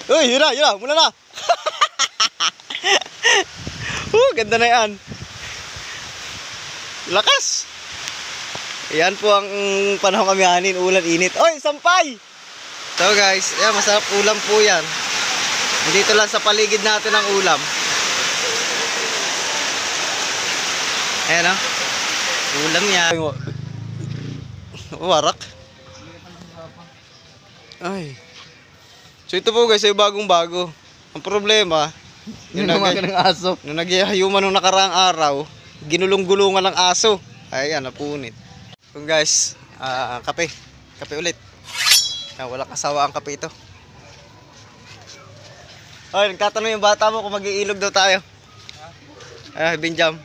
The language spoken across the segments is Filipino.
Uy, yun na, mula na. Ganda na yan. Lakas. Yan po ang panahon kami hanin, ulan, init. Oy, sampay! So guys, yan, masarap ulam po yan. Dito lang sa paligid natin ang ulam. Ayan o. Ulam yan. Warak. Ay. So ito po guys, ay bagong bago. Ang problema, Yung ng aso. nung nagyayuman nung nakaraang araw, ginulong-gulungan ng aso. Ayan, napunit. So guys, kape. Kape ulit. Walang kasawa ang kape ito. Ay, nagtatanong yung bata mo kung mag-iilog daw tayo. Binjam.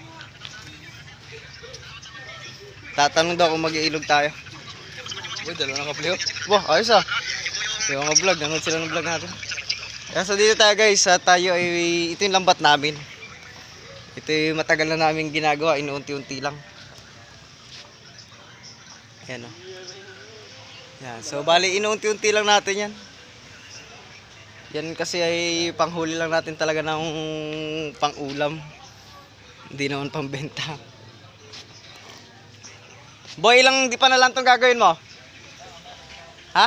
Tatanong daw kung mag-iilog tayo. Uy, dalawa na kaplyo. Wah, ayos ah. Yung mga vlog, nanood sila ng vlog natin. Kaya so dito tayo guys, tayo ay, ito yung lambat namin. Ito yung matagal na namin ginagawa, inuunti-unti lang. Ayan o. Yan, so bali inuunti-unti lang natin yan. Yan kasi ay panghuli lang natin talaga ng pang-ulam. Hindi naman pang-benta. Boy, ilang di pa na lang itong gagawin mo? Ha?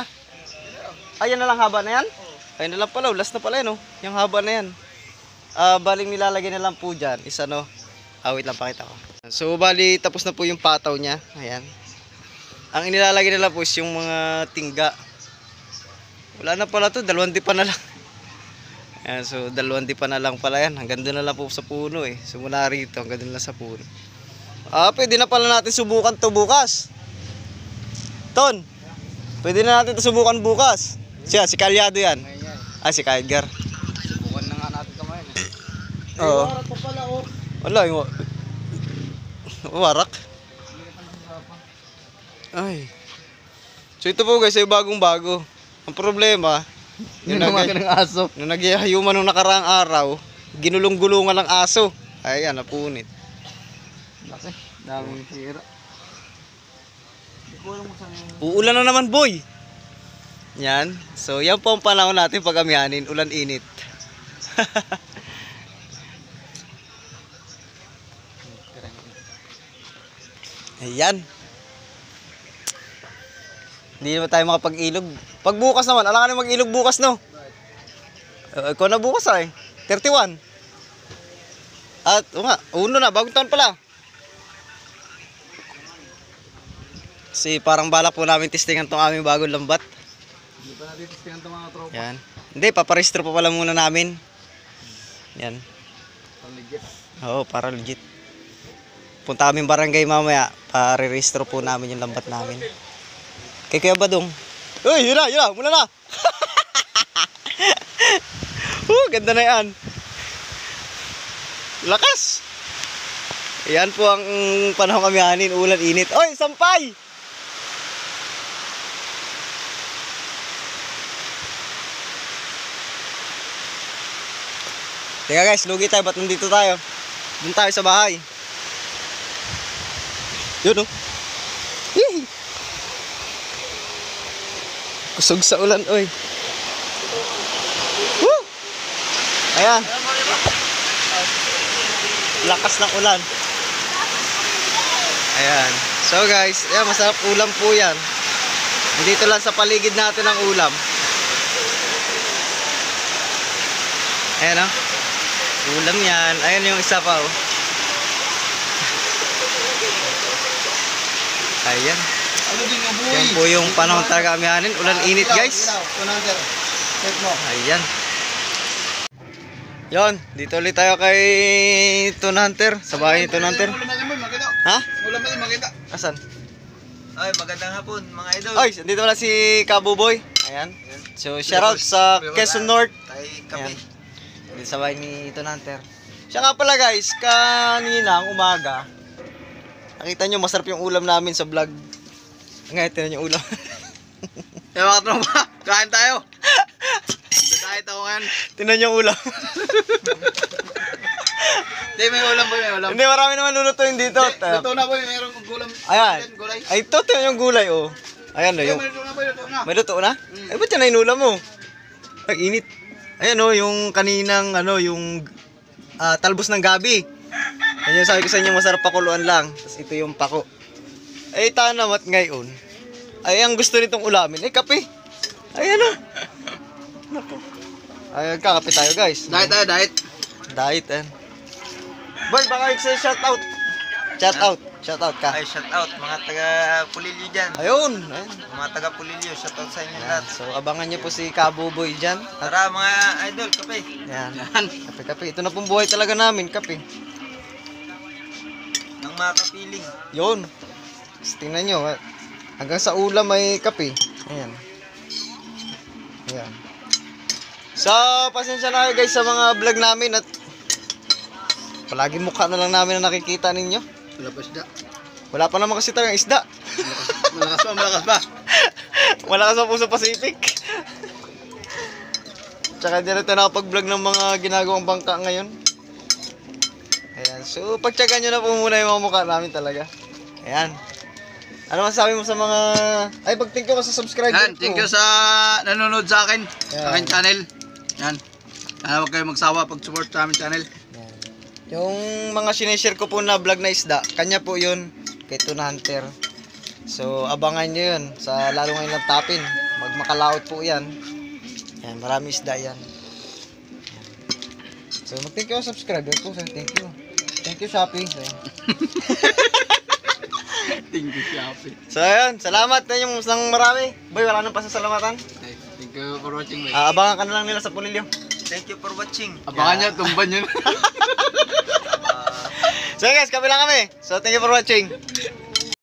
Ayan na lang haba na yan? Ayun na lang pala, last na pala yun, oh. Yung haba na yan. Baling nilalagay na lang po dyan is ano, wait lang, pakita ko. So bali tapos na po yung pataw niya. Ayan. Ang inilalagay na lang po is yung mga tingga. Wala na pala to, dalawang dipa na lang. Ayan, so dalawang dipa na lang pala yan. Hanggang doon na lang po sa puno eh. Simula rito, hanggang doon lang sa puno. Pwede na pala natin subukan to bukas. Ton, pwede na natin to subukan bukas. Siya, si Kalyado yan. Si Kaedgar. Subukan na nga natin kamayin. Oo. Warak pa pala, oh. Wala, yung warak. Ay. So ito po guys, ay bagong bago. Ang problema, Yung ng aso. nung nagyayuman nung nakaraang araw, ginulong-gulungan ng aso. Ayan, napunit. Laki, daming sira. Uulan na naman, boy. Yan. So yan po ang panahon natin pag amihanin, ulan, init. Ayan. Hindi naman tayo makapag-ilog. Pag bukas naman, alangan na mag-ilog bukas, no? Ikaw na bukas ay. 31. At, uno na, bagong taon pala. Kasi parang balak po namin testingan tong aming bagong lambat. Hindi pa natin testingan itong mga tropa. Yan. Hindi, paparehistro pa pala muna namin. Yan. Legit. Oo, para legit. Punta kaming barangay mamaya, parerehistro po namin yung lambat namin. Kay Kuya Badong. Uy, yun na, mula na. Ganda na yan. Lakas. Yan po ang panahon kami hanin, ulan, init. Oy, sampay! Teka guys, lugi tayo. Ba't nandito tayo? Doon tayo sa bahay. Yun, oh. Yee! Kusog sa ulan, oy. Woo! Ayan. Lakas ng ulan. Ayan. So guys, ayan, masarap ulam po yan. Dito lang sa paligid natin ang ulam. Ayan, oh. Ulam yan. Ayan yung isa pa, oh. Ayan. Yan po yung panahon talaga amihanin. Ulan, init, guys. Ayan. Yon, dito ulit tayo kay Toon Hunter. Sa bahay ni Toon Hunter. Ha? Ulam ba makita? Asan? Ay, magandang hapon mga idol. Ay, dito pala si Kabuboy. Ayan. So, shoutout sa Quezon North. Tay Ayan. kape. Dito sa bahay ni Toon Hunter. Siya nga pala guys, kanina ang umaga, nakita nyo masarap yung ulam namin sa vlog. Ngayon, tinan yung ulam. Yung mga tropa, kain tayo. Kahit ako ngayon. Tinan yung ulam. Hindi, may ulam po, may ulam. Hindi, marami naman lulutuin dito. Luto na po, mayroong gulam. Ayan. Gulay. Ay, ito, tinan yung gulay, oh. Ayan, no, yung... May luto na po, luto na. May luto na? Ay, ba't yan na inulam mo? Ang init. Ayan o, yung kaninang, ano, yung talbos ng gabi. Yan yung sabi ko sa inyo, masarap pakuluan lang. Tapos ito yung pako. Ay, tanamat ngayon. Ay, ang gusto nitong ulamin. Kape. Ay, ano? Naku. Ay, kakape tayo, guys. Diet tayo, diet. Diet, Boy, baka isa shout out. Shout out. Shout out ka. Ay, shout out mga taga Pulilio dyan. Ayun. Ayun. Mga taga Pulilio, shout out sa inyo Ayan. lahat. So, abangan nyo po si Kabuboy dyan. Tara mga idol, kape. Yan. Yan. Kape-kape. Ito na pong buhay talaga namin, kape. Ng mga kapiling. Yun. Tapos tingnan nyo, hanggang sa ulam may kape. Ayan. Ayan. So, pasensya na kayo guys sa mga vlog namin at palagi mukha na lang namin na nakikita ninyo. Wala pa isda. Wala pa naman kasi talagang isda. Malakas pa, malakas pa. Malakas pa po sa Pacific. Tsaka di rin tayo nakapag-vlog ng mga ginagawang bangka ngayon. Ayan. So, pagtsagaan nyo na po muna yung mga mukha namin talaga. Ayan. Ano masasabi mo sa mga... Ay, pag-thank you ka sa subscriber Yan, ko. thank you sa nanonood sa akin. Yan. Sa aking channel. Yan. Sana huwag kayo magsawa pag-support sa aming channel. Ayan. Yung mga sinishare ko po na vlog na isda, kanya po yun. Kay Tuna Hunter. So, abangan nyo yun. Sa lalo ngayon ng tapin. Magmakalaot po yan. Ayan, marami isda yan. So, mag-thank you sa subscriber ko. So, thank you. Thank you, Shopee. So, Thank you, Shopee. so ayun. Salamat na yung musang marami. Boy, wala nang pasasalamatan. Thank you for watching. Abangan ka na lang nila sa Pulilio. Thank you for watching. Abangan nyo, tumban nyo. So guys, kami lang kami. So, thank you for watching.